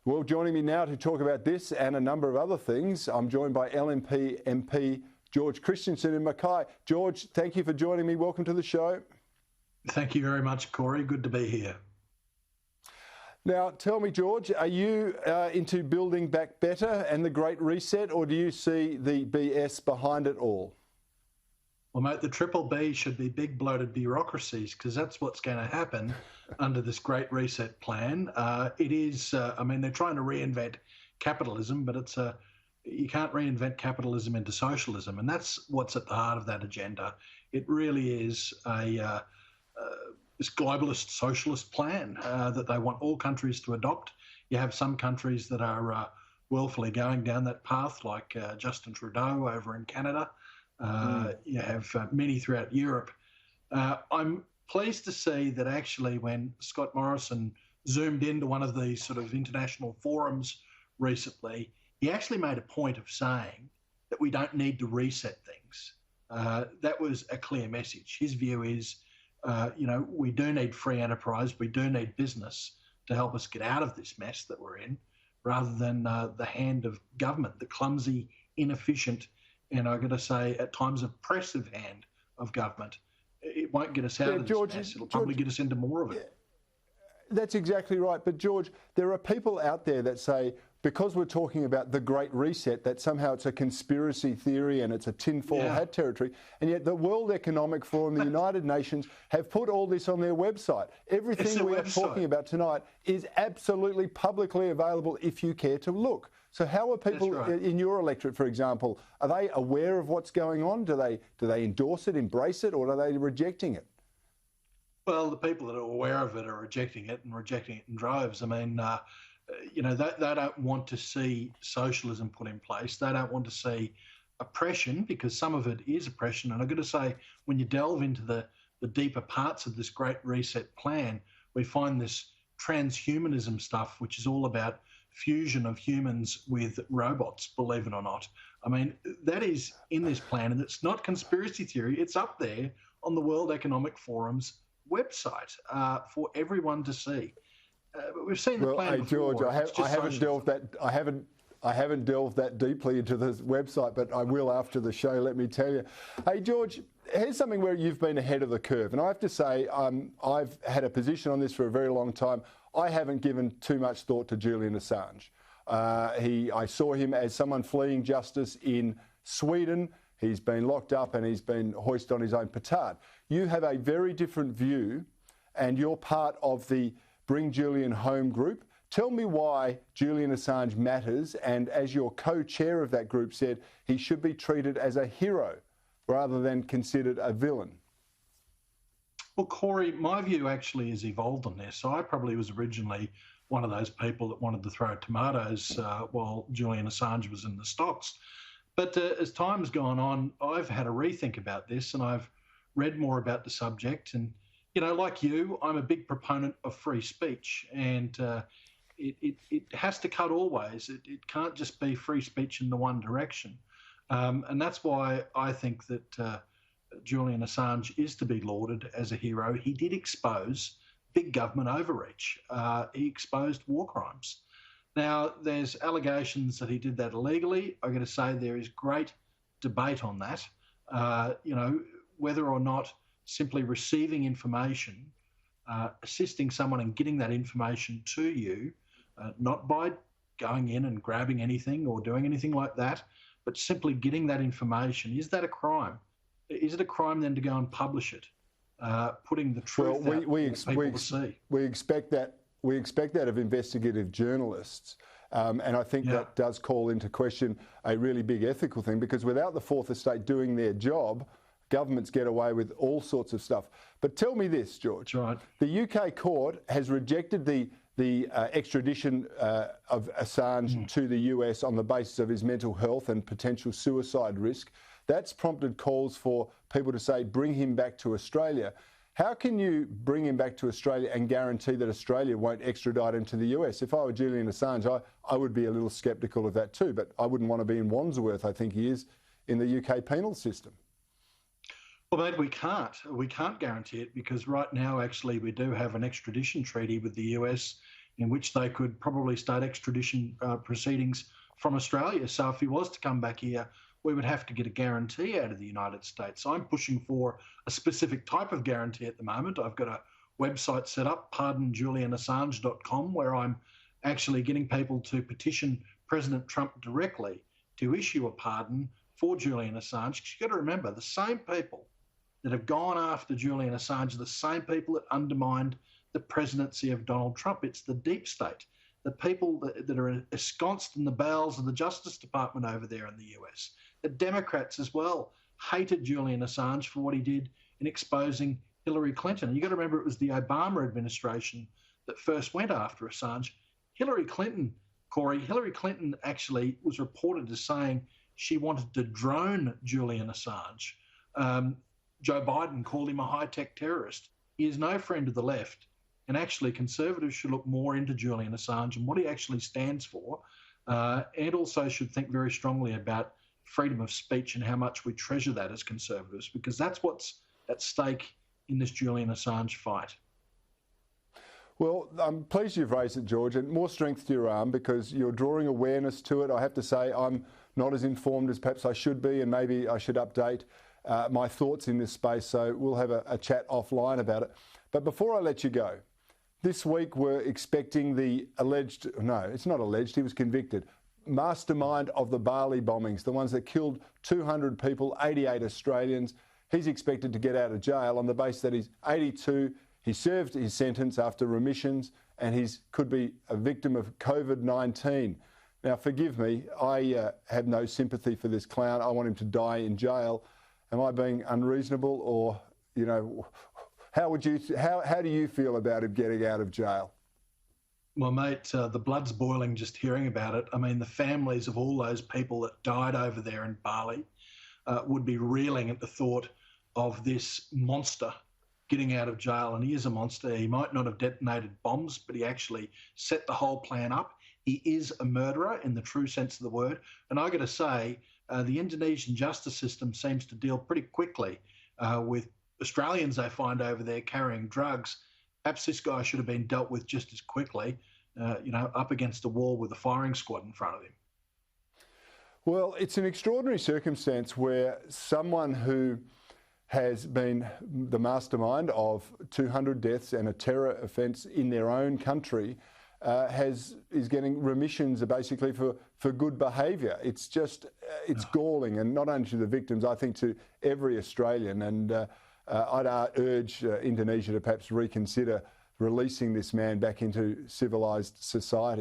Well, joining me now to talk about this and a number of other things, I'm joined by LNP MP George Christensen in Mackay. George, thank you for joining me. Welcome to the show. Thank you very much, Corey. Good to be here. Now, tell me, George, are you into building back better and the Great Reset, or do you see the BS behind it all? Well, mate, the triple B should be big bloated bureaucracies, because that's what's going to happen under this Great Reset plan. It is, I mean, they're trying to reinvent capitalism, but you can't reinvent capitalism into socialism, and that's what's at the heart of that agenda. It really is this globalist socialist plan that they want all countries to adopt. You have some countries that are willfully going down that path, like Justin Trudeau over in Canada. You have many throughout Europe. I'm pleased to see that actually when Scott Morrison zoomed into one of these sort of international forums recently, he actually made a point of saying that we don't need to reset things. That was a clear message. His view is, we do need free enterprise, we do need business to help us get out of this mess that we're in, rather than the hand of government, the clumsy, inefficient, and I've got to say, at times, oppressive hand of government. It won't get us out of this mess. It'll probably get us into more of it. That's exactly right. But, George, there are people out there that say, because we're talking about the Great Reset, that somehow it's a conspiracy theory and it's a tinfoil hat territory. And yet the World Economic Forum, the United Nations, have put all this on their website. Everything we are talking about tonight is absolutely publicly available if you care to look. So how are people in your electorate, for example, are they aware of what's going on? Do they endorse it, embrace it, or are they rejecting it? Well, the people that are aware of it are rejecting it, and rejecting it in droves. I mean, they don't want to see socialism put in place. They don't want to see oppression, because some of it is oppression. And I've got to say, when you delve into the deeper parts of this Great Reset plan, we find this transhumanism stuff, which is all about fusion of humans with robots, believe it or not. I mean, that is in this plan, and it's not conspiracy theory. It's up there on the World Economic Forum's website for everyone to see. But we've seen the plan before. George, I haven't delved that deeply into this website, but I will after the show, let me tell you. Hey, George, here's something where you've been ahead of the curve. And I have to say, I've had a position on this for a very long time. I haven't given too much thought to Julian Assange. I saw him as someone fleeing justice in Sweden. He's been locked up and he's been hoisted on his own petard. You have a very different view, and you're part of the Bring Julian Home group. Tell me why Julian Assange matters, and as your co-chair of that group said, he should be treated as a hero rather than considered a villain. Well, Corey, my view actually has evolved on this. So I probably was originally one of those people that wanted to throw tomatoes while Julian Assange was in the stocks. But as time's gone on, I've had a rethink about this, and I've read more about the subject. And, like you, I'm a big proponent of free speech, and it has to cut all ways. It can't just be free speech in the one direction. And that's why I think that Julian Assange is to be lauded as a hero. He did expose big government overreach. He exposed war crimes. Now, there's allegations that he did that illegally. I've got to say there is great debate on that. Whether or not simply receiving information, assisting someone in getting that information to you, not by going in and grabbing anything or doing anything like that, but simply getting that information, is that a crime? Is it a crime then to go and publish it, putting the truth out for people to see? We expect that of investigative journalists, and I think that does call into question a really big ethical thing, because without the Fourth Estate doing their job, governments get away with all sorts of stuff. But tell me this, George. Right. The UK court has rejected the extradition of Assange to the US on the basis of his mental health and potential suicide risk. That's prompted calls for people to say, bring him back to Australia. How can you bring him back to Australia and guarantee that Australia won't extradite him to the US? If I were Julian Assange, I would be a little sceptical of that too, but I wouldn't want to be in Wandsworth, I think he is, in the UK penal system. Well, mate, we can't guarantee it, because right now, actually, we do have an extradition treaty with the US in which they could probably start extradition proceedings from Australia. So if he was to come back here, we would have to get a guarantee out of the United States. I'm pushing for a specific type of guarantee at the moment. I've got a website set up, pardonjulianassange.com, where I'm actually getting people to petition President Trump directly to issue a pardon for Julian Assange. Because you've got to remember, the same people that have gone after Julian Assange are the same people that undermined the presidency of Donald Trump. It's the deep state, the people that are ensconced in the bowels of the Justice Department over there in the US. The Democrats as well hated Julian Assange for what he did in exposing Hillary Clinton. And you've got to remember, it was the Obama administration that first went after Assange. Hillary Clinton actually was reported as saying she wanted to drone Julian Assange. Joe Biden called him a high-tech terrorist. He is no friend of the left, and actually conservatives should look more into Julian Assange and what he actually stands for, and also should think very strongly about freedom of speech and how much we treasure that as conservatives, because that's what's at stake in this Julian Assange fight. Well, I'm pleased you've raised it, George, and more strength to your arm, because you're drawing awareness to it. I have to say I'm not as informed as perhaps I should be, and maybe I should update my thoughts in this space, so we'll have a chat offline about it. But before I let you go, this week we're expecting the alleged, no, it's not alleged, he was convicted, mastermind of the Bali bombings, the ones that killed 200 people, 88 Australians. He's expected to get out of jail on the basis that he's 82, he served his sentence after remissions, and he could be a victim of COVID-19. Now, forgive me, I have no sympathy for this clown. I want him to die in jail. Am I being unreasonable, or, you know, how do you feel about him getting out of jail? Well, mate, the blood's boiling just hearing about it. I mean, the families of all those people that died over there in Bali would be reeling at the thought of this monster getting out of jail. And he is a monster. He might not have detonated bombs, but he actually set the whole plan up. He is a murderer in the true sense of the word. And I got to say, the Indonesian justice system seems to deal pretty quickly with Australians they find over there carrying drugs. Perhaps this guy should have been dealt with just as quickly, up against a wall with a firing squad in front of him. Well, it's an extraordinary circumstance where someone who has been the mastermind of 200 deaths and a terror offence in their own country is getting remissions basically for good behaviour. It's just, it's galling, and not only to the victims, I think to every Australian. And I'd urge Indonesia to perhaps reconsider releasing this man back into civilised society.